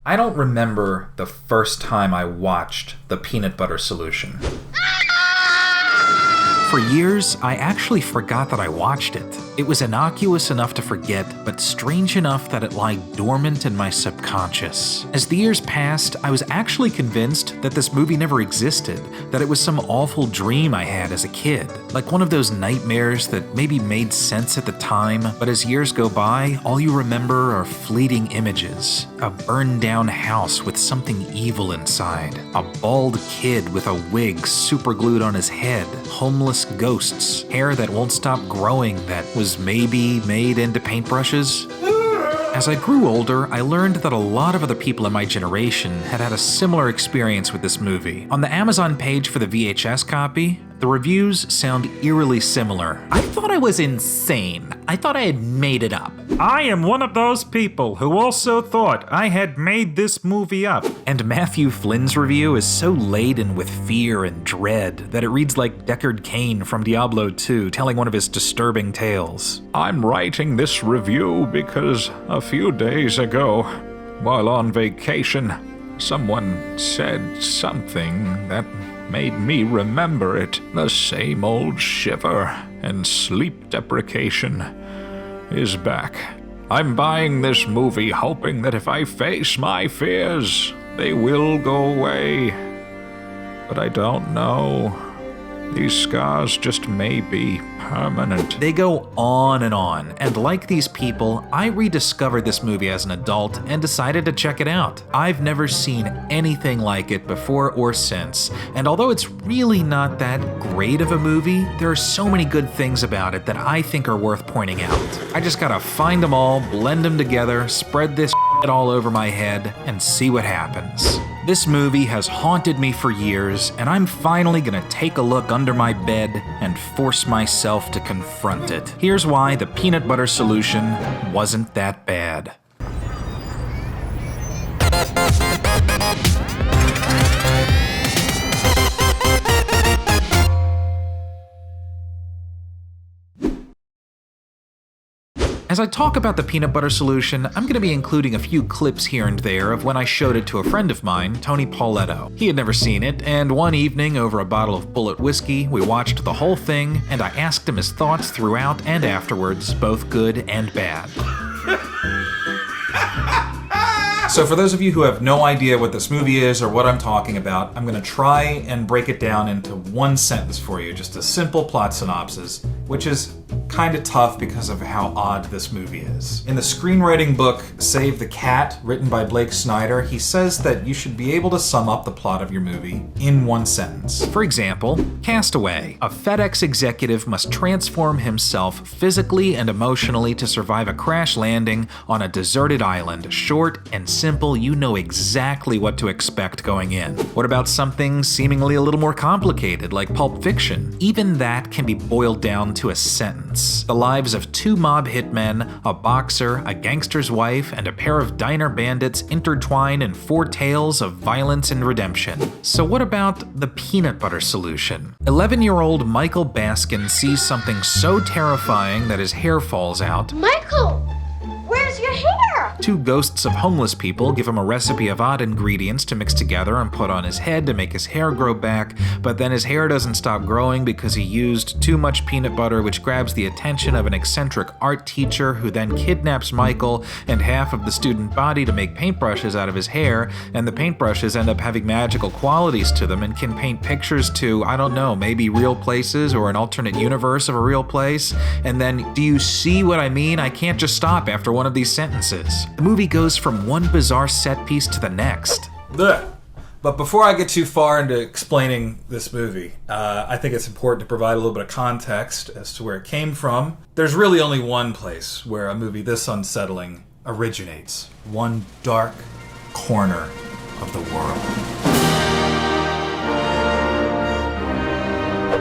I don't remember the first time I watched The Peanut Butter Solution. For years, I actually forgot that I watched it. It was innocuous enough to forget, but strange enough that it lay dormant in my subconscious. As the years passed, I was actually convinced that this movie never existed, that it was some awful dream I had as a kid. Like one of those nightmares that maybe made sense at the time, but as years go by, all you remember are fleeting images. A burned down house with something evil inside. A bald kid with a wig superglued on his head. Homeless ghosts. Hair that won't stop growing that was maybe made into paintbrushes. As I grew older, I learned that a lot of other people in my generation had had a similar experience with this movie. On the Amazon page for the VHS copy, the reviews sound eerily similar. I thought I was insane. I thought I had made it up. I am one of those people who also thought I had made this movie up. And Matthew Flynn's review is so laden with fear and dread that it reads like Deckard Cain from Diablo 2 telling one of his disturbing tales. I'm writing this review because a few days ago, while on vacation, someone said something that made me remember it. The same old shiver and sleep deprivation is back. I'm buying this movie hoping that if I face my fears, they will go away. But I don't know. These scars just may be permanent. They go on, and like these people, I rediscovered this movie as an adult and decided to check it out. I've never seen anything like it before or since, and although it's really not that great of a movie, there are so many good things about it that I think are worth pointing out. I just gotta find them all, blend them together, spread this shit all over my head, and see what happens. This movie has haunted me for years, and I'm finally gonna take a look under my bed and force myself to confront it. Here's why The Peanut Butter Solution wasn't that bad. As I talk about The Peanut Butter Solution, I'm going to be including a few clips here and there of when I showed it to a friend of mine, Tony Pauletto. He had never seen it, and one evening over a bottle of Bullet whiskey, we watched the whole thing, and I asked him his thoughts throughout and afterwards, both good and bad. So for those of you who have no idea what this movie is or what I'm talking about, I'm going to try and break it down into one sentence for you, just a simple plot synopsis, which is kind of tough because of how odd this movie is. In the screenwriting book, Save the Cat, written by Blake Snyder, he says that you should be able to sum up the plot of your movie in one sentence. For example, Castaway. A FedEx executive must transform himself physically and emotionally to survive a crash landing on a deserted island. Short and simple, you know exactly what to expect going in. What about something seemingly a little more complicated, like Pulp Fiction? Even that can be boiled down to a sentence. The lives of two mob hitmen, a boxer, a gangster's wife, and a pair of diner bandits intertwine in four tales of violence and redemption. So what about The Peanut Butter Solution? 11-year-old Michael Baskin sees something so terrifying that his hair falls out. Michael, where's your hair? Two ghosts of homeless people give him a recipe of odd ingredients to mix together and put on his head to make his hair grow back, but then his hair doesn't stop growing because he used too much peanut butter, which grabs the attention of an eccentric art teacher who then kidnaps Michael and half of the student body to make paintbrushes out of his hair, and the paintbrushes end up having magical qualities to them and can paint pictures to, I don't know, maybe real places or an alternate universe of a real place. And then, do you see what I mean? I can't just stop after one of these sentences. The movie goes from one bizarre set piece to the next. But before I get too far into explaining this movie, I think it's important to provide a little bit of context as to where it came from. There's really only one place where a movie this unsettling originates. One dark corner of the world.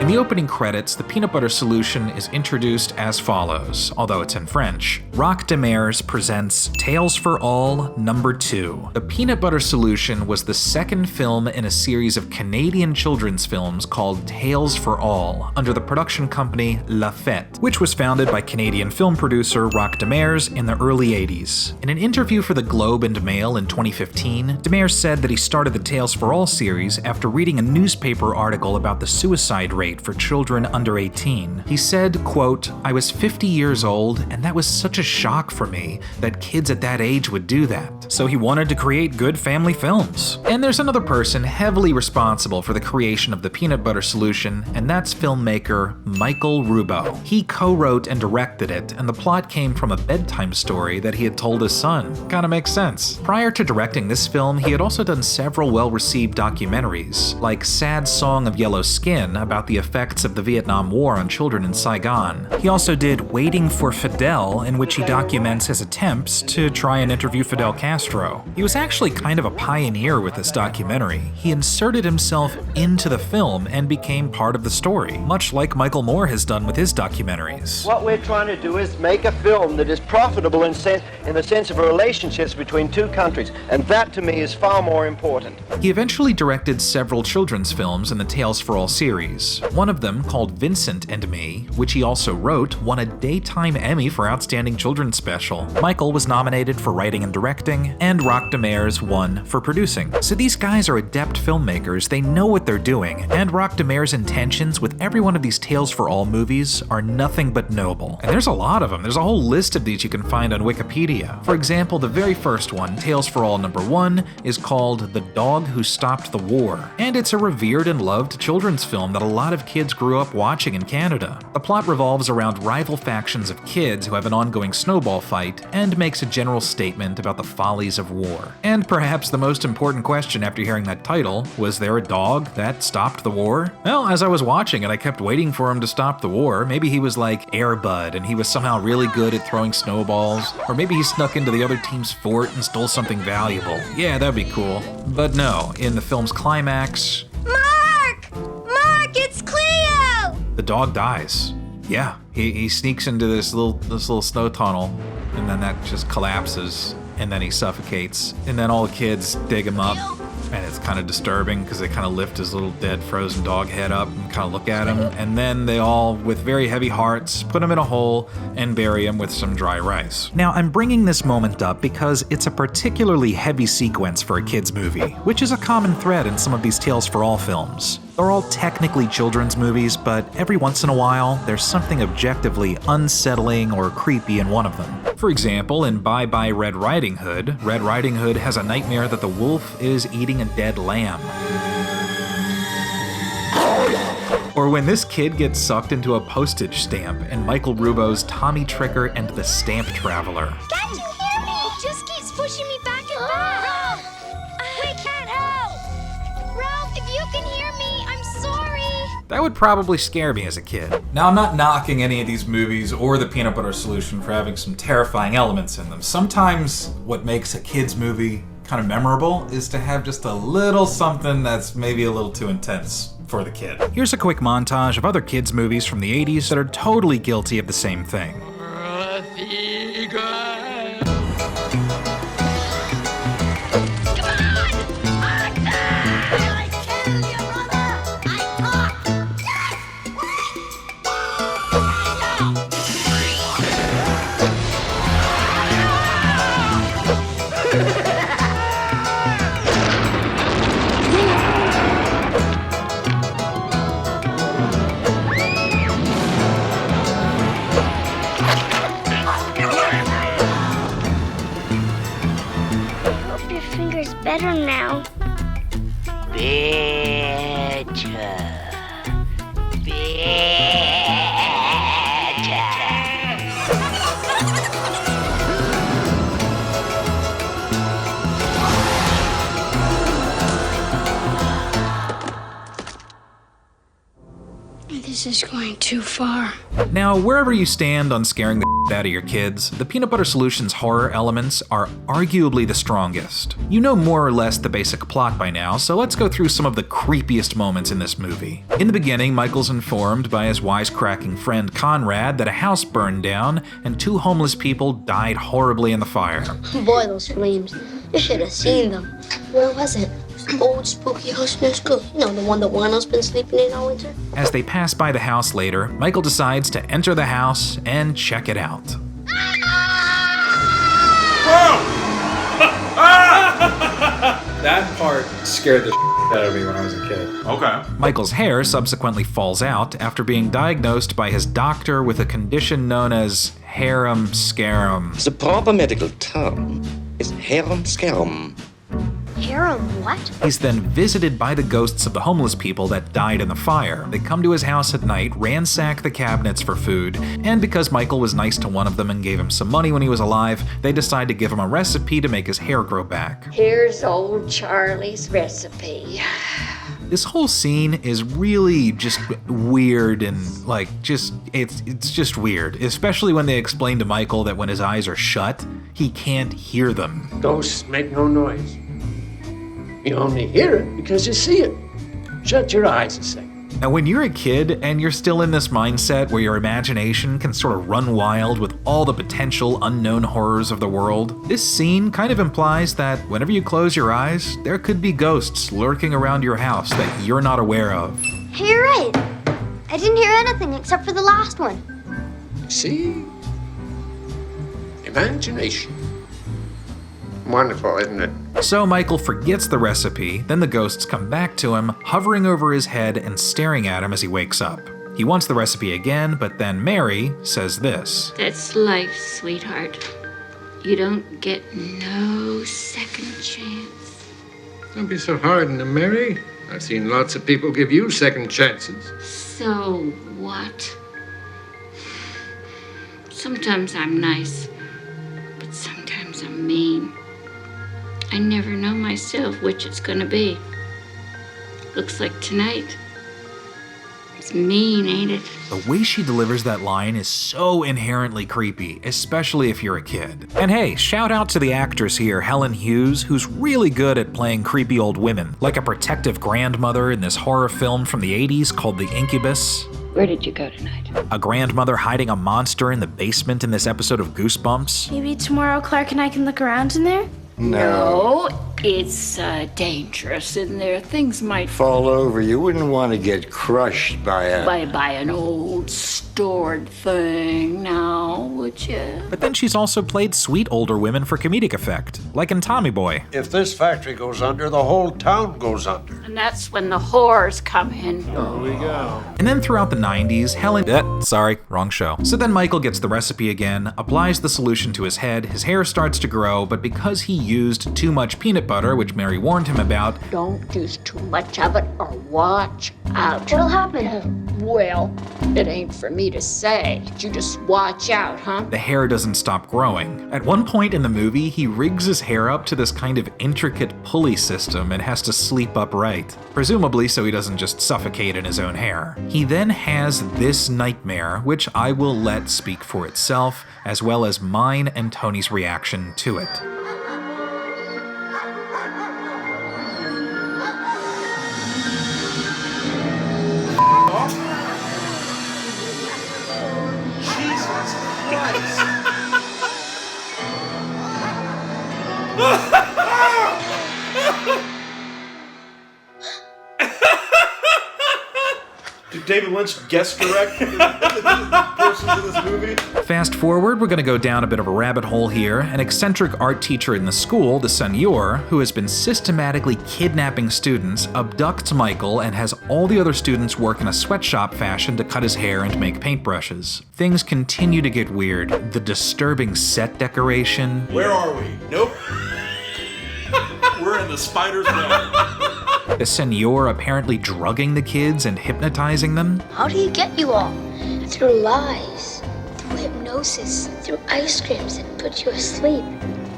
In the opening credits, the peanut butter solution is introduced as follows, although it's in French. Roch Demers presents Tales for All No. 2. The peanut butter solution was the second film in a series of Canadian children's films called Tales for All, under the production company La Fête, which was founded by Canadian film producer Roch Demers in the early 80s. In an interview for the Globe and Mail in 2015, Demers said that he started the Tales for All series after reading a newspaper article about the suicide rate for children under 18. He said, quote, "I was 50 years old, and that was such a shock for me that kids at that age would do that. So he wanted to create good family films." And there's another person heavily responsible for the creation of the peanut butter solution, and that's filmmaker Michael Rubo. He co-wrote and directed it, and the plot came from a bedtime story that he had told his son. Kinda makes sense. Prior to directing this film, he had also done several well-received documentaries, like Sad Song of Yellow Skin, about the effects of the Vietnam War on children in Saigon. He also did Waiting for Fidel, in which he documents his attempts to try and interview Fidel Castro. He was actually kind of a pioneer with this documentary. He inserted himself into the film and became part of the story, much like Michael Moore has done with his documentaries. What we're trying to do is make a film that is profitable in the sense of relationships between two countries, and that to me is far more important. He eventually directed several children's films in the Tales for All series. One of them, called Vincent and Me, which he also wrote, won a Daytime Emmy for Outstanding Children's Special. Michael was nominated for writing and directing, and Roch Demers won for producing. So these guys are adept filmmakers, they know what they're doing, and Roch Demers' intentions with every one of these Tales for All movies are nothing but noble. And there's a lot of them. There's a whole list of these you can find on Wikipedia. For example, the very first one, Tales for All No. 1, is called The Dog Who Stopped the War, and it's a revered and loved children's film that a lot of kids grew up watching in Canada. The plot revolves around rival factions of kids who have an ongoing snowball fight and makes a general statement about the follies of war. And perhaps the most important question after hearing that title, was there a dog that stopped the war? Well, as I was watching it, I kept waiting for him to stop the war. Maybe he was like Air Bud and he was somehow really good at throwing snowballs, or maybe he snuck into the other team's fort and stole something valuable. Yeah, that'd be cool. But no, in the film's climax, Mark! Mark, it's Cleo! the dog dies. Yeah, he sneaks into this little snow tunnel, and then that just collapses, and then he suffocates, and then all the kids dig him up, and it's kind of disturbing because they kind of lift his little dead frozen dog head up and kind of look at him, and then they all, with very heavy hearts, put him in a hole and bury him with some dry rice. Now, I'm bringing this moment up because it's a particularly heavy sequence for a kid's movie, which is a common thread in some of these Tales for All films. They're all technically children's movies, but every once in a while, there's something objectively unsettling or creepy in one of them. For example, in Bye Bye Red Riding Hood has a nightmare that the wolf is eating a dead lamb. Or when this kid gets sucked into a postage stamp in Michael Rubo's Tommy Tricker and the Stamp Traveler. Can't you hear me? It just keeps pushing me back and back. We can't help. Ralph, if you can hear me, I'm sorry. That would probably scare me as a kid. Now, I'm not knocking any of these movies or the Peanut Butter Solution for having some terrifying elements in them. Sometimes what makes a kid's movie kind of memorable is to have just a little something that's maybe a little too intense for the kid. Here's a quick montage of other kids' movies from the 80s that are totally guilty of the same thing. Better now. There's This is going too far. Now, wherever you stand on scaring the out of your kids, the Peanut Butter Solution's horror elements are arguably the strongest. You know more or less the basic plot by now, so let's go through some of the creepiest moments in this movie. In the beginning, Michael's informed by his wisecracking friend Conrad that a house burned down and 2 homeless people died horribly in the fire. Boy, those flames. You should have seen them. Where was it? The old spooky house near school. You know, the one that Juano's been sleeping in all winter? As they pass by the house later, Michael decides to enter the house and check it out. That part scared the out of me when I was a kid. Okay. Michael's hair subsequently falls out after being diagnosed by his doctor with a condition known as harem scarum. The proper medical term is harem scarum. Harem, what? He's then visited by the ghosts of the homeless people that died in the fire. They come to his house at night, ransack the cabinets for food, and because Michael was nice to one of them and gave him some money when he was alive, they decide to give him a recipe to make his hair grow back. Here's old Charlie's recipe. This whole scene is really just weird and it's just weird, especially when they explain to Michael that when his eyes are shut, he can't hear them. Ghosts make no noise. You only hear it because you see it. Shut your eyes a second. Now, when you're a kid and you're still in this mindset where your imagination can sort of run wild with all the potential unknown horrors of the world, this scene kind of implies that whenever you close your eyes, there could be ghosts lurking around your house that you're not aware of. Hey, you're right. I didn't hear anything except for the last one. See? Imagination. Wonderful, isn't it? So Michael forgets the recipe, then the ghosts come back to him, hovering over his head and staring at him as he wakes up. He wants the recipe again, but then Mary says this. That's life, sweetheart. You don't get no second chance. Don't be so hard on them, Mary. I've seen lots of people give you second chances. So what? Sometimes I'm nice, but sometimes I'm mean. I never know myself which it's gonna be. Looks like tonight. It's mean, ain't it? The way she delivers that line is so inherently creepy, especially if you're a kid. And hey, shout out to the actress here, Helen Hughes, who's really good at playing creepy old women, like a protective grandmother in this horror film from the 80s called The Incubus. Where did you go tonight? A grandmother hiding a monster in the basement in this episode of Goosebumps. Maybe tomorrow Clark and I can look around in there? No, it's dangerous in there. Things might fall over. You wouldn't want to get crushed by an old stored thing now, would you? But then she's also played sweet older women for comedic effect, like in Tommy Boy. If this factory goes under, the whole town goes under. And that's when the horrors come in. Here we go. And then throughout the 90s, wrong show. So then Michael gets the recipe again, applies the solution to his head, his hair starts to grow, but because he used too much peanut butter, which Mary warned him about, don't use too much of it or watch out. What'll happen? Well, it ain't for me to say. You just watch out, huh? the hair doesn't stop growing. At one point in the movie, he rigs his hair up to this kind of intricate pulley system and has to sleep upright, presumably so he doesn't just suffocate in his own hair. He then has this nightmare, which I will let speak for itself, as well as mine and Tony's reaction to it. Did David Lynch guest direct the portions of this movie? Fast forward, we're going to go down a bit of a rabbit hole here. An eccentric art teacher in the school, the Senor, who has been systematically kidnapping students, abducts Michael and has all the other students work in a sweatshop fashion to cut his hair and make paintbrushes. Things continue to get weird. The disturbing set decoration. Where are we? Nope. We're in the spider's web. The Senor apparently drugging the kids and hypnotizing them. How do you get you all? Through lies, through hypnosis, through ice creams that put you asleep.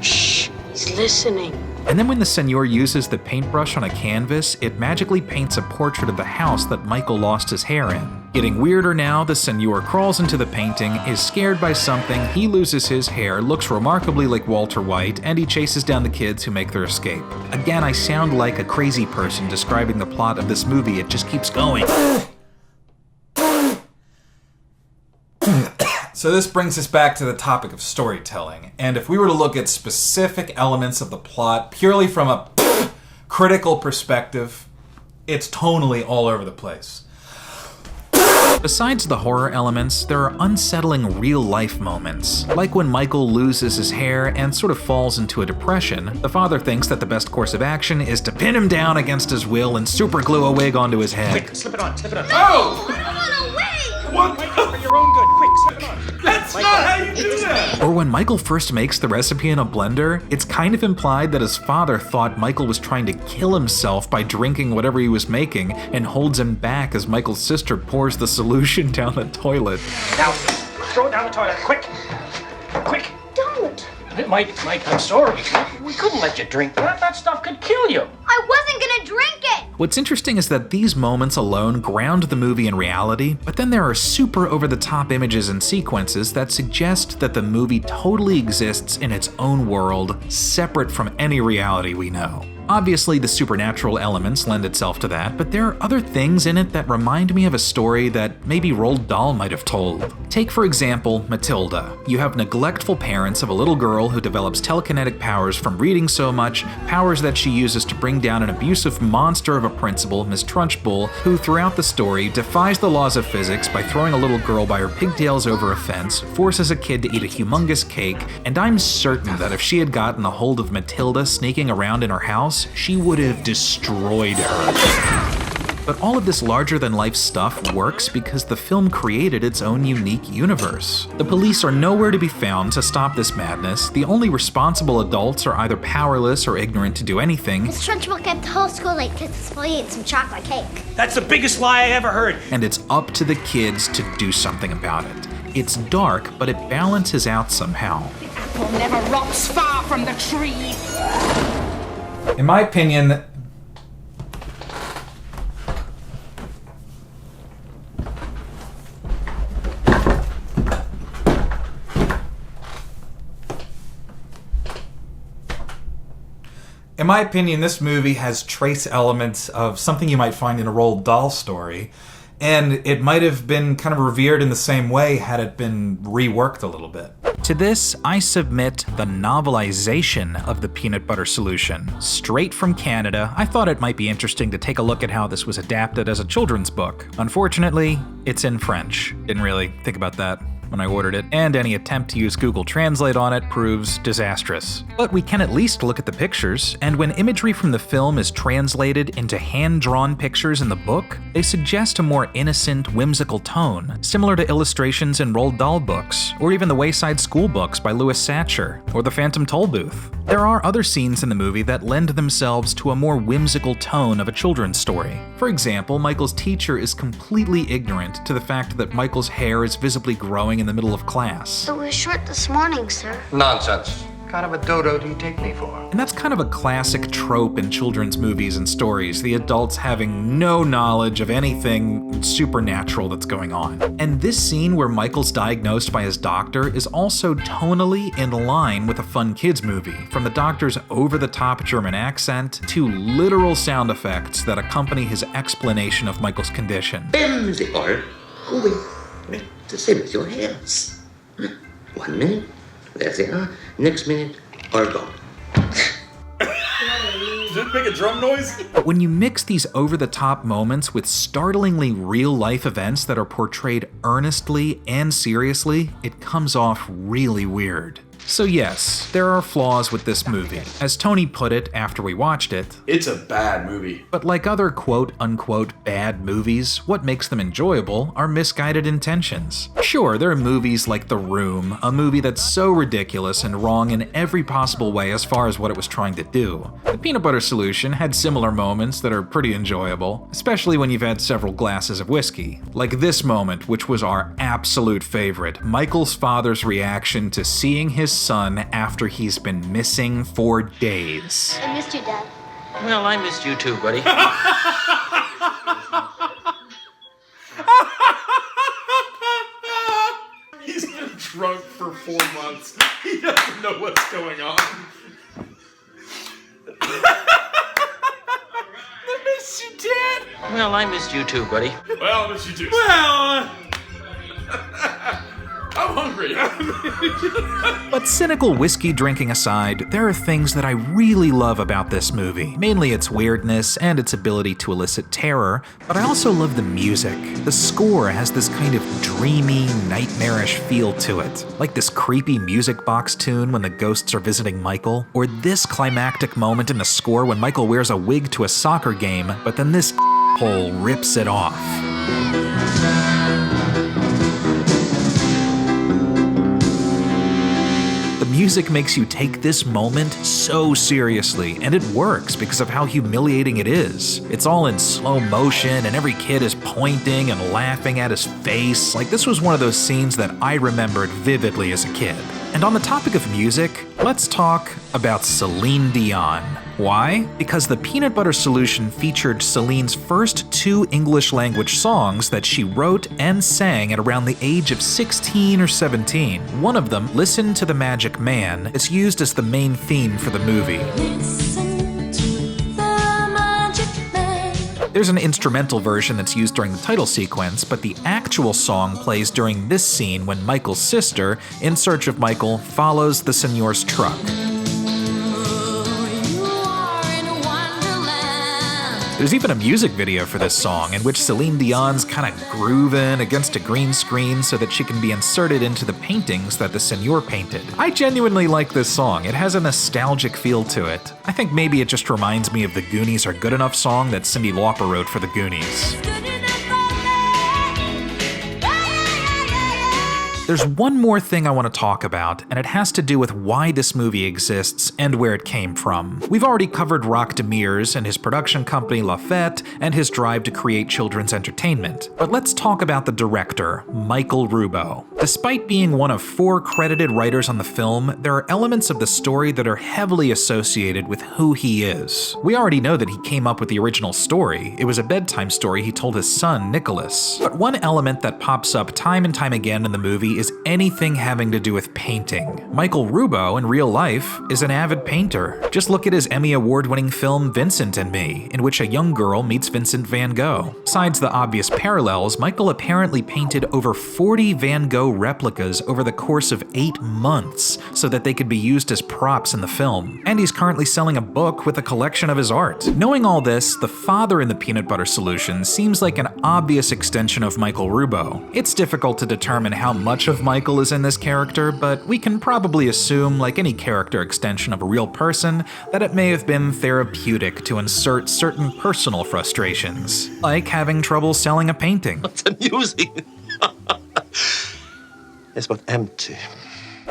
Shh, he's listening. And then when the Senor uses the paintbrush on a canvas, it magically paints a portrait of the house that Michael lost his hair in. Getting weirder now, the senor crawls into the painting, is scared by something, he loses his hair, looks remarkably like Walter White, and he chases down the kids who make their escape. Again, I sound like a crazy person describing the plot of this movie, it just keeps going. So this brings us back to the topic of storytelling, and if we were to look at specific elements of the plot purely from a critical perspective, it's tonally all over the place. Besides the horror elements, there are unsettling real-life moments, like when Michael loses his hair and sort of falls into a depression. The father thinks that the best course of action is to pin him down against his will and superglue a wig onto his head. Quick, slip it on, slip it on. Oh! I want a wig! What? For your own good, quick, slip it on. That's not how you do that! Or when Michael first makes the recipe in a blender, it's kind of implied that his father thought Michael was trying to kill himself by drinking whatever he was making and holds him back as Michael's sister pours the solution down the toilet. Now, throw it down the toilet, quick. Quick. Don't. Mike, I'm sorry. We couldn't let you drink that. That stuff could kill you. I wasn't gonna drink it! What's interesting is that these moments alone ground the movie in reality, but then there are super over-the-top images and sequences that suggest that the movie totally exists in its own world, separate from any reality we know. Obviously, the supernatural elements lend itself to that, but there are other things in it that remind me of a story that maybe Roald Dahl might have told. Take, for example, Matilda. You have neglectful parents of a little girl who develops telekinetic powers from reading so much, powers that she uses to bring down an abusive monster of a principal, Miss Trunchbull, who throughout the story defies the laws of physics by throwing a little girl by her pigtails over a fence, forces a kid to eat a humongous cake, and I'm certain that if she had gotten a hold of Matilda sneaking around in her house, she would have destroyed her. But all of this larger-than-life stuff works because the film created its own unique universe. The police are nowhere to be found to stop this madness. The only responsible adults are either powerless or ignorant to do anything. Miss Trunchbull kept the whole school late because we ate some chocolate cake. That's the biggest lie I ever heard. And it's up to the kids to do something about it. It's dark, but it balances out somehow. The apple never rots far from the tree. In my opinion, this movie has trace elements of something you might find in a Roald Dahl story, and it might have been kind of revered in the same way had it been reworked a little bit. To this, I submit the novelization of the peanut butter solution. Straight from Canada, I thought it might be interesting to take a look at how this was adapted as a children's book. Unfortunately, it's in French. Didn't really think about that when I ordered it, and any attempt to use Google Translate on it proves disastrous. But we can at least look at the pictures, and when imagery from the film is translated into hand-drawn pictures in the book, they suggest a more innocent, whimsical tone, similar to illustrations in Roald Dahl books, or even the Wayside School books by Louis Satcher, or The Phantom Tollbooth. There are other scenes in the movie that lend themselves to a more whimsical tone of a children's story. For example, Michael's teacher is completely ignorant to the fact that Michael's hair is visibly growing in the middle of class. It was short this morning, sir. Nonsense. What kind of a dodo do you take me for? And that's kind of a classic trope in children's movies and stories, the adults having no knowledge of anything supernatural that's going on. And this scene where Michael's diagnosed by his doctor is also tonally in line with a fun kids movie, from the doctor's over-the-top German accent to literal sound effects that accompany his explanation of Michael's condition. Whimsical. The same as your hairs. 1 minute, there they are. Next minute, all gone. Did it make a drum noise? But when you mix these over-the-top moments with startlingly real-life events that are portrayed earnestly and seriously, it comes off really weird. So yes, there are flaws with this movie. As Tony put it after we watched it, it's a bad movie. But like other quote-unquote bad movies, what makes them enjoyable are misguided intentions. Sure, there are movies like The Room, a movie that's so ridiculous and wrong in every possible way as far as what it was trying to do. The Peanut Butter Solution had similar moments that are pretty enjoyable, especially when you've had several glasses of whiskey. Like this moment, which was our absolute favorite, Michael's father's reaction to seeing his son after he's been missing for days. I missed you, Dad. Well, I missed you too, buddy. drunk for 4 months. He doesn't know what's going on. I miss you, Dad. Well, I missed you too, buddy. Well, I miss you too. Well, I'm hungry. But cynical whiskey drinking aside, there are things that I really love about this movie. Mainly its weirdness and its ability to elicit terror, but I also love the music. The score has this kind of dreamy, nightmarish feel to it. Like this creepy music box tune when the ghosts are visiting Michael, or this climactic moment in the score when Michael wears a wig to a soccer game, but then this hole rips it off. Music makes you take this moment so seriously, and it works because of how humiliating it is. It's all in slow motion, and every kid is pointing and laughing at his face. Like, this was one of those scenes that I remembered vividly as a kid. And on the topic of music, let's talk about Celine Dion. Why? Because the Peanut Butter Solution featured Celine's first 2 English language songs that she wrote and sang at around the age of 16 or 17. One of them, Listen to the Magic Man, is used as the main theme for the movie. There's an instrumental version that's used during the title sequence, but the actual song plays during this scene when Michael's sister, in search of Michael, follows the Señor's truck. There's even a music video for this song in which Celine Dion's kind of grooving against a green screen so that she can be inserted into the paintings that the Señor painted. I genuinely like this song. It has a nostalgic feel to it. I think maybe it just reminds me of the Goonies Are Good Enough song that Cyndi Lauper wrote for the Goonies. There's one more thing I want to talk about, and it has to do with why this movie exists and where it came from. We've already covered Roch Demers and his production company La Fête and his drive to create children's entertainment. But let's talk about the director, Michael Rubo. Despite being one of 4 credited writers on the film, there are elements of the story that are heavily associated with who he is. We already know that he came up with the original story. It was a bedtime story he told his son, Nicholas. But one element that pops up time and time again in the movie is anything having to do with painting. Michael Rubo, in real life, is an avid painter. Just look at his Emmy Award-winning film Vincent and Me, in which a young girl meets Vincent van Gogh. Besides the obvious parallels, Michael apparently painted over 40 Van Gogh replicas over the course of 8 months so that they could be used as props in the film. And he's currently selling a book with a collection of his art. Knowing all this, the father in the Peanut Butter Solution seems like an obvious extension of Michael Rubo. It's difficult to determine how much of Michael is in this character, but we can probably assume, like any character extension of a real person, that it may have been therapeutic to insert certain personal frustrations, like having trouble selling a painting. What's amusing? It's but empty.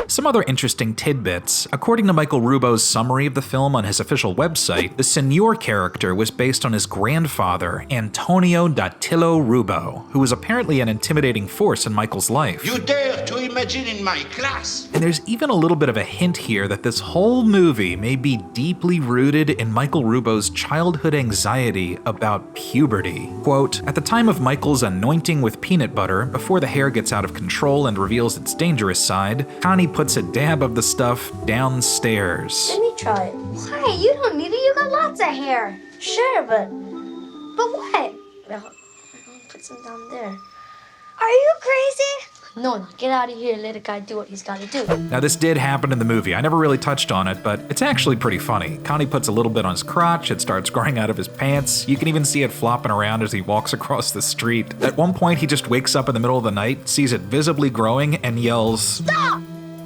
Some other interesting tidbits. According to Michael Rubo's summary of the film on his official website, the Señor character was based on his grandfather, Antonio Datillo Rubo, who was apparently an intimidating force in Michael's life. You dare to imagine in my class? And there's even a little bit of a hint here that this whole movie may be deeply rooted in Michael Rubo's childhood anxiety about puberty. Quote, at the time of Michael's anointing with peanut butter, before the hair gets out of control and reveals its dangerous side, Connie puts a dab of the stuff downstairs. Let me try it. Why? You don't need it. You got lots of hair. Sure, but what? Well, I'll put some down there. Are you crazy? No, get out of here and let a guy do what he's got to do. Now, this did happen in the movie. I never really touched on it, but it's actually pretty funny. Connie puts a little bit on his crotch, it starts growing out of his pants. You can even see it flopping around as he walks across the street. At one point, he just wakes up in the middle of the night, sees it visibly growing, and yells, "Stop!"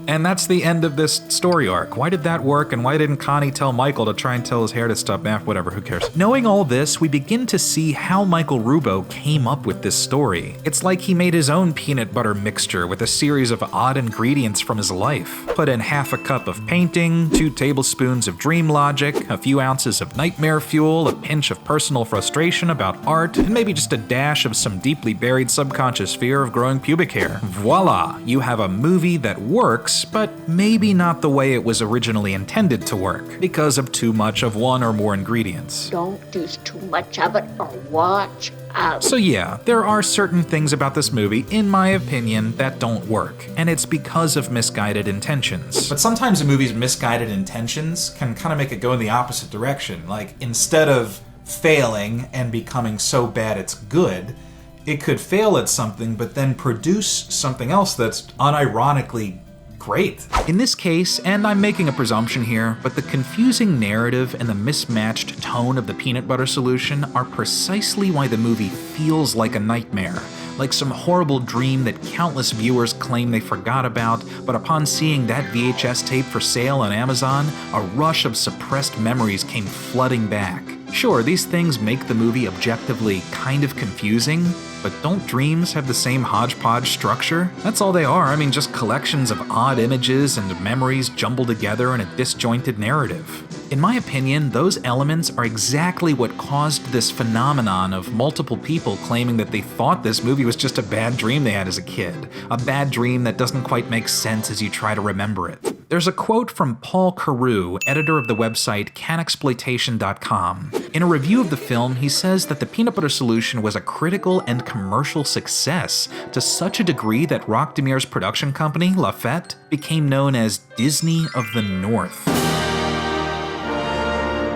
And that's the end of this story arc. Why did that work, and why didn't Connie tell Michael to try and tell his hair to stop? Whatever, who cares? Knowing all this, we begin to see how Michael Rubo came up with this story. It's like he made his own peanut butter mixture with a series of odd ingredients from his life. Put in half a cup of painting, 2 tablespoons of dream logic, a few ounces of nightmare fuel, a pinch of personal frustration about art, and maybe just a dash of some deeply buried subconscious fear of growing pubic hair. Voila! You have a movie that works works, but maybe not the way it was originally intended to work, because of too much of one or more ingredients. Don't use too much of it or watch out. So yeah, there are certain things about this movie, in my opinion, that don't work, and it's because of misguided intentions. But sometimes a movie's misguided intentions can kind of make it go in the opposite direction. Like, instead of failing and becoming so bad it's good, it could fail at something but then produce something else that's unironically great. In this case, and I'm making a presumption here, but the confusing narrative and the mismatched tone of the peanut butter solution are precisely why the movie feels like a nightmare. Like some horrible dream that countless viewers claim they forgot about, but upon seeing that VHS tape for sale on Amazon, a rush of suppressed memories came flooding back. Sure, these things make the movie objectively kind of confusing, but don't dreams have the same hodgepodge structure? That's all they are. I mean, just collections of odd images and memories jumbled together in a disjointed narrative. In my opinion, those elements are exactly what caused this phenomenon of multiple people claiming that they thought this movie was just a bad dream they had as a kid. A bad dream that doesn't quite make sense as you try to remember it. There's a quote from Paul Carew, editor of the website canexploitation.com. In a review of the film, he says that the peanut butter solution was a critical and commercial success to such a degree that Roch Demir's production company, Lafette, became known as Disney of the North.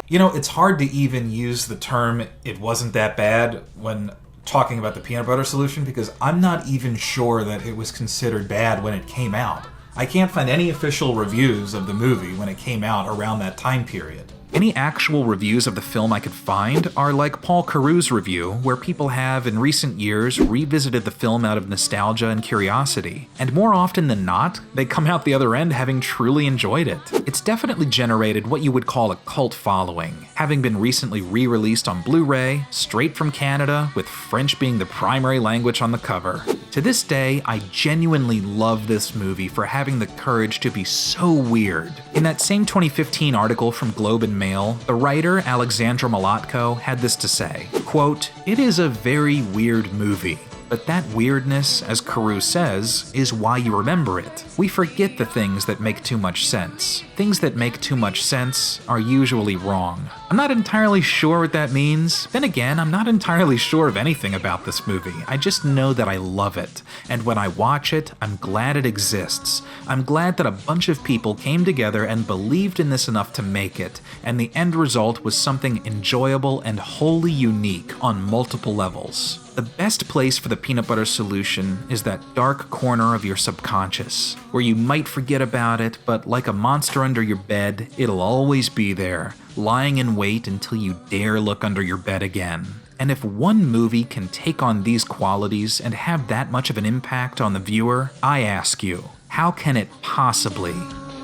You know, it's hard to even use the term "it wasn't that bad" when talking about the peanut butter solution, because I'm not even sure that it was considered bad when it came out. I can't find any official reviews of the movie when it came out around that time period. Any actual reviews of the film I could find are like Paul Carew's review, where people have, in recent years, revisited the film out of nostalgia and curiosity. And more often than not, they come out the other end having truly enjoyed it. It's definitely generated what you would call a cult following, having been recently re-released on Blu-ray, straight from Canada, with French being the primary language on the cover. To this day, I genuinely love this movie for having the courage to be so weird. In that same 2015 article from Globe and Mail, the writer Alexandra Malotko had this to say, quote, "It is a very weird movie. But that weirdness, as Carew says, is why you remember it. We forget the things that make too much sense. Things that make too much sense are usually wrong." I'm not entirely sure what that means. Then again, I'm not entirely sure of anything about this movie. I just know that I love it. And when I watch it, I'm glad it exists. I'm glad that a bunch of people came together and believed in this enough to make it, and the end result was something enjoyable and wholly unique on multiple levels. The best place for the peanut butter solution is that dark corner of your subconscious, where you might forget about it, but like a monster under your bed, it'll always be there, lying in wait until you dare look under your bed again. And if one movie can take on these qualities and have that much of an impact on the viewer, I ask you, how can it possibly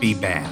be bad?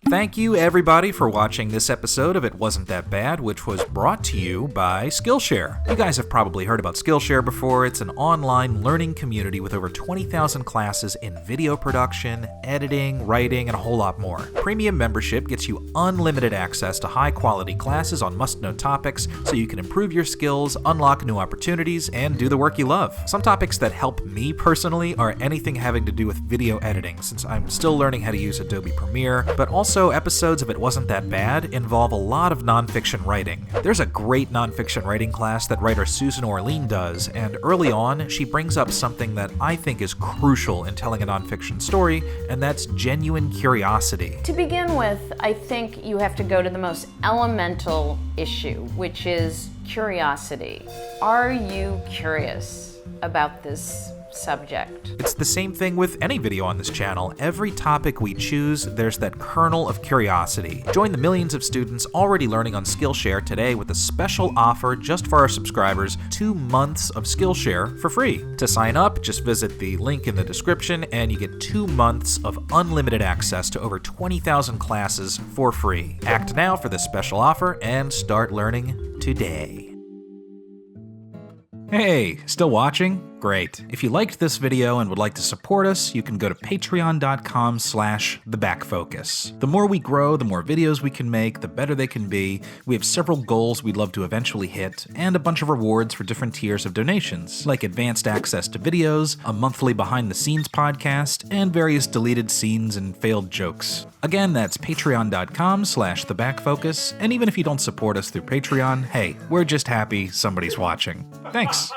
Thank you, everybody, for watching this episode of It Wasn't That Bad, which was brought to you by Skillshare. You guys have probably heard about Skillshare before. It's an online learning community with over 20,000 classes in video production, editing, writing, and a whole lot more. Premium membership gets you unlimited access to high-quality classes on must-know topics so you can improve your skills, unlock new opportunities, and do the work you love. Some topics that help me personally are anything having to do with video editing, since I'm still learning how to use Adobe Premiere, but also episodes of It Wasn't That Bad involve a lot of nonfiction writing. There's a great nonfiction writing class that writer Susan Orlean does, and early on, she brings up something that I think is crucial in telling a nonfiction story, and that's genuine curiosity. To begin with, I think you have to go to the most elemental issue, which is curiosity. Are you curious about this subject? It's the same thing with any video on this channel. Every topic we choose, there's that kernel of curiosity. Join the millions of students already learning on Skillshare today with a special offer just for our subscribers, 2 months of Skillshare for free. To sign up, just visit the link in the description and you get 2 months of unlimited access to over 20,000 classes for free. Act now for this special offer and start learning today. Hey, still watching? Great. If you liked this video and would like to support us, you can go to patreon.com/thebackfocus. The more we grow, the more videos we can make, the better they can be. We have several goals we'd love to eventually hit, and a bunch of rewards for different tiers of donations, like advanced access to videos, a monthly behind-the-scenes podcast, and various deleted scenes and failed jokes. Again, that's patreon.com/thebackfocus, and even if you don't support us through Patreon, hey, we're just happy somebody's watching. Thanks.